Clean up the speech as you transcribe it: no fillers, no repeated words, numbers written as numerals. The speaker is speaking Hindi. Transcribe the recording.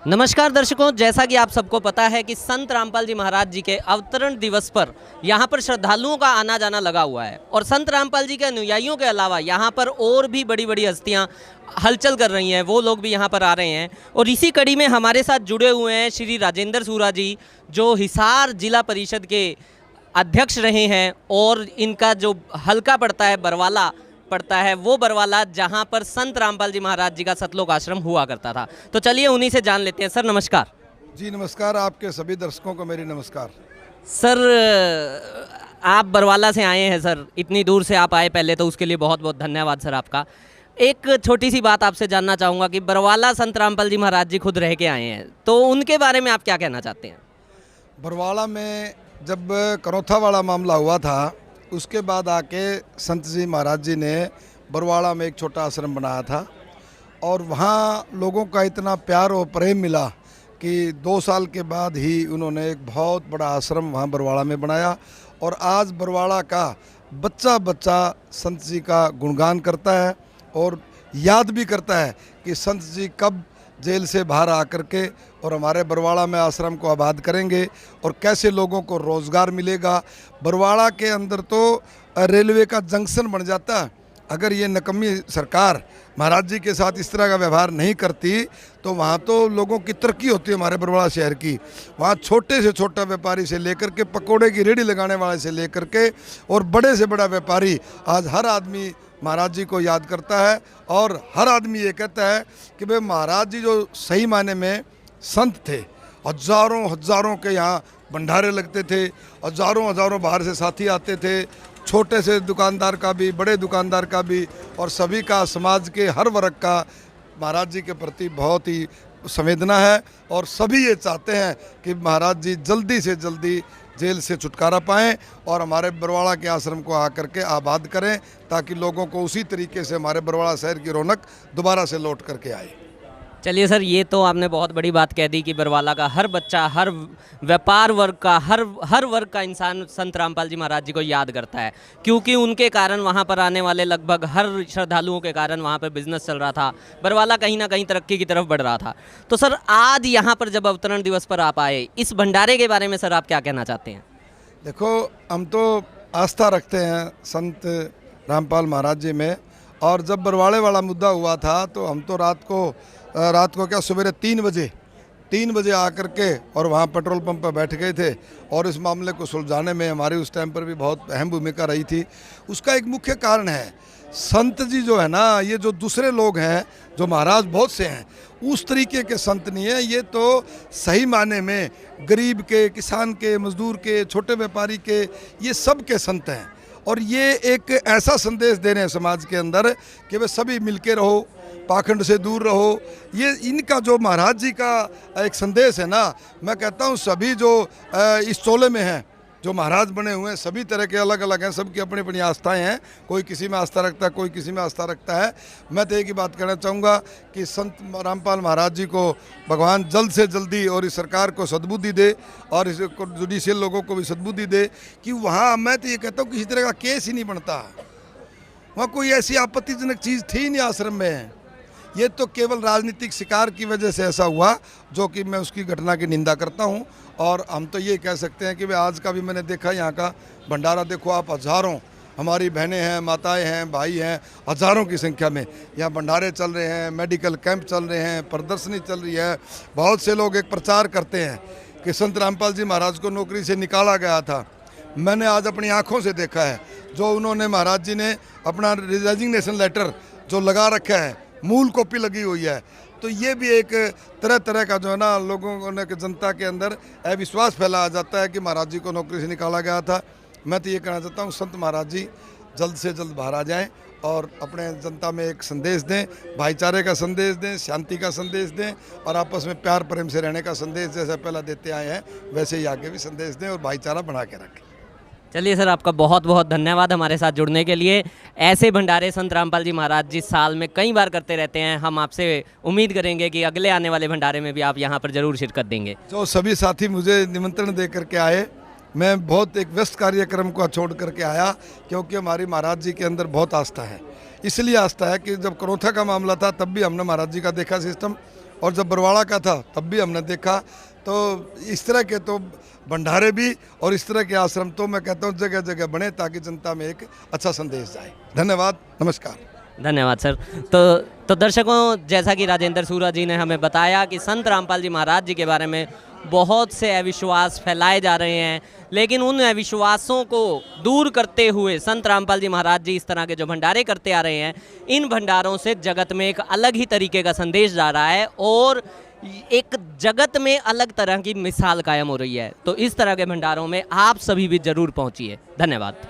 नमस्कार दर्शकों, जैसा कि आप सबको पता है कि संत रामपाल जी महाराज जी के अवतरण दिवस पर यहाँ पर श्रद्धालुओं का आना जाना लगा हुआ है और संत रामपाल जी के अनुयायियों के अलावा यहाँ पर और भी बड़ी बड़ी हस्तियाँ हलचल कर रही हैं, वो लोग भी यहाँ पर आ रहे हैं। और इसी कड़ी में हमारे साथ जुड़े हुए हैं श्री राजेंद्र सूरा जी, जो हिसार जिला परिषद के अध्यक्ष रहे हैं और इनका जो हल्का पड़ता है बरवाला पड़ता है, वो बरवाला जहां पर संत रामपाल जी महाराज जी का सतलोक आश्रम हुआ करता था। तो चलिए उन्हीं से जान लेते हैं। सर नमस्कार। जी नमस्कार, आपके सभी दर्शकों को मेरी नमस्कार। सर आप बरवाला से आए हैं, सर इतनी दूर से आप आए, पहले तो उसके लिए बहुत बहुत धन्यवाद सर आपका। एक छोटी सी बात आपसे जानना चाहूँगा कि बरवाला संत रामपाल जी महाराज जी खुद रह के आए हैं, तो उनके बारे में आप क्या कहना चाहते हैं? बरवाला में जब करौथा वाला मामला हुआ था, उसके बाद आके संत जी महाराज जी ने बरवाला में एक छोटा आश्रम बनाया था और वहाँ लोगों का इतना प्यार और प्रेम मिला कि 2 साल के बाद ही उन्होंने एक बहुत बड़ा आश्रम वहाँ बरवाला में बनाया। और आज बरवाला का बच्चा बच्चा संत जी का गुणगान करता है और याद भी करता है कि संत जी कब जेल से बाहर आकर के और हमारे बरवाला में आश्रम को आबाद करेंगे और कैसे लोगों को रोज़गार मिलेगा। बरवाला के अंदर तो रेलवे का जंक्शन बन जाता। अगर ये नकम्मी सरकार महाराज जी के साथ इस तरह का व्यवहार नहीं करती तो वहाँ तो लोगों की तरक्की होती है। हमारे बरवाला शहर की वहाँ छोटे से छोटा व्यापारी से लेकर के पकोड़े की रेडी लगाने वाले से लेकर के और बड़े से बड़ा व्यापारी, आज हर आदमी महाराज जी को याद करता है और हर आदमी ये कहता है कि भाई महाराज जी जो सही मायने में संत थे। हजारों हजारों के यहाँ भंडारे लगते थे, हजारों हजारों बाहर से साथी आते थे, छोटे से दुकानदार का भी, बड़े दुकानदार का भी, और सभी का, समाज के हर वर्ग का महाराज जी के प्रति बहुत ही संवेदना है। और सभी ये चाहते हैं कि महाराज जी जल्दी से जल्दी जेल से छुटकारा पाएं और हमारे बरवाला के आश्रम को आकर के आबाद करें, ताकि लोगों को उसी तरीके से हमारे बरवाला शहर की रौनक दोबारा से लौट करके आए। चलिए सर, ये तो आपने बहुत बड़ी बात कह दी कि बरवाला का हर बच्चा, हर व्यापार वर्ग का, हर वर्ग का इंसान संत रामपाल जी महाराज जी को याद करता है, क्योंकि उनके कारण वहाँ पर आने वाले लगभग हर श्रद्धालुओं के कारण वहाँ पर बिजनेस चल रहा था, बरवाला कहीं ना कहीं तरक्की की तरफ बढ़ रहा था। तो सर आज यहाँ पर जब अवतरण दिवस पर आप आए, इस भंडारे के बारे में सर आप क्या कहना चाहते हैं? देखो, हम तो आस्था रखते हैं संत रामपाल महाराज जी में, और जब बरवाले वाला मुद्दा हुआ था तो हम तो रात को क्या सवेरे 3 बजे आकर के और वहाँ पेट्रोल पंप पर बैठ गए थे और इस मामले को सुलझाने में हमारी उस टाइम पर भी बहुत अहम भूमिका रही थी। उसका एक मुख्य कारण है, संत जी जो है ना, ये जो दूसरे लोग हैं, जो महाराज बहुत से हैं, उस तरीके के संत नहीं है। ये तो सही माने में गरीब के, किसान के, मजदूर के, छोटे व्यापारी के, ये सब के संत हैं। और ये एक ऐसा संदेश दे रहे हैं समाज के अंदर कि वे सभी मिलके रहो, पाखंड से दूर रहो। ये इनका जो महाराज जी का एक संदेश है ना, मैं कहता हूँ सभी जो इस चोले में हैं, जो महाराज बने हुए हैं, सभी तरह के अलग अलग हैं, सबकी अपनी अपनी आस्थाएं हैं। कोई किसी में आस्था रखता है, कोई किसी में आस्था रखता है। मैं तो एक ही बात कहना चाहूँगा कि संत रामपाल महाराज जी को भगवान जल्द से जल्दी और इस सरकार को सद्बुद्धि दे और इस जुडिशियल लोगों को भी सद्बुद्धि दे कि वहाँ, मैं तो ये कहता हूँ, किसी तरह का केस ही नहीं बनता। वहाँ कोई ऐसी आपत्तिजनक चीज़ थी ही नहीं आश्रम में। ये तो केवल राजनीतिक शिकार की वजह से ऐसा हुआ, जो कि मैं उसकी घटना की निंदा करता हूं। और हम तो ये कह सकते हैं कि भाई आज का भी मैंने देखा, यहाँ का भंडारा देखो आप, हज़ारों हमारी बहनें हैं, माताएं हैं, भाई हैं, हज़ारों की संख्या में यहाँ भंडारे चल रहे हैं, मेडिकल कैंप चल रहे हैं, प्रदर्शनी चल रही है। बहुत से लोग एक प्रचार करते हैं कि संत रामपाल जी महाराज को नौकरी से निकाला गया था। मैंने आज अपनी आँखों से देखा है, जो उन्होंने महाराज जी ने अपना रेजिग्नेशन लेटर जो लगा रखा है, मूल कॉपी लगी हुई है। तो ये भी एक तरह तरह का जो है ना, लोगों ने, जनता के अंदर अविश्वास फैलाया जाता है कि महाराज जी को नौकरी से निकाला गया था। मैं तो ये कहना चाहता हूँ, संत महाराज जी जल्द से जल्द बाहर आ जाएं और अपने जनता में एक संदेश दें, भाईचारे का संदेश दें, शांति का संदेश दें और आपस में प्यार प्रेम से रहने का संदेश जैसा पहला देते आए हैं, वैसे ही आगे भी संदेश दें और भाईचारा बढ़ा के रखें। चलिए सर, आपका बहुत बहुत धन्यवाद हमारे साथ जुड़ने के लिए। ऐसे भंडारे संत रामपाल जी महाराज जी साल में कई बार करते रहते हैं। हम आपसे उम्मीद करेंगे कि अगले आने वाले भंडारे में भी आप यहाँ पर ज़रूर शिरकत देंगे। जो सभी साथी मुझे निमंत्रण दे करके आए, मैं बहुत एक व्यस्त कार्यक्रम को छोड़ करके आया, क्योंकि हमारी महाराज जी के अंदर बहुत आस्था है। इसलिए आस्था है कि जब करौथा का मामला था तब भी हमने महाराज जी का देखा सिस्टम, और जब बरवाड़ा का था तब भी हमने देखा। तो इस तरह के तो भंडारे भी और इस तरह के आश्रम तो मैं कहता हूँ जगह जगह बने ताकि जनता में एक अच्छा संदेश जाए। धन्यवाद, नमस्कार। धन्यवाद सर। तो दर्शकों, जैसा कि राजेंद्र सूरा जी ने हमें बताया कि संत रामपाल जी महाराज जी के बारे में बहुत से अविश्वास फैलाए जा रहे हैं, लेकिन उन अविश्वासों को दूर करते हुए संत रामपाल जी महाराज जी इस तरह के जो भंडारे करते आ रहे हैं, इन भंडारों से जगत में एक अलग ही तरीके का संदेश जा रहा है और एक जगत में अलग तरह की मिसाल कायम हो रही है। तो इस तरह के भंडारों में आप सभी भी जरूर पहुंचिए। धन्यवाद।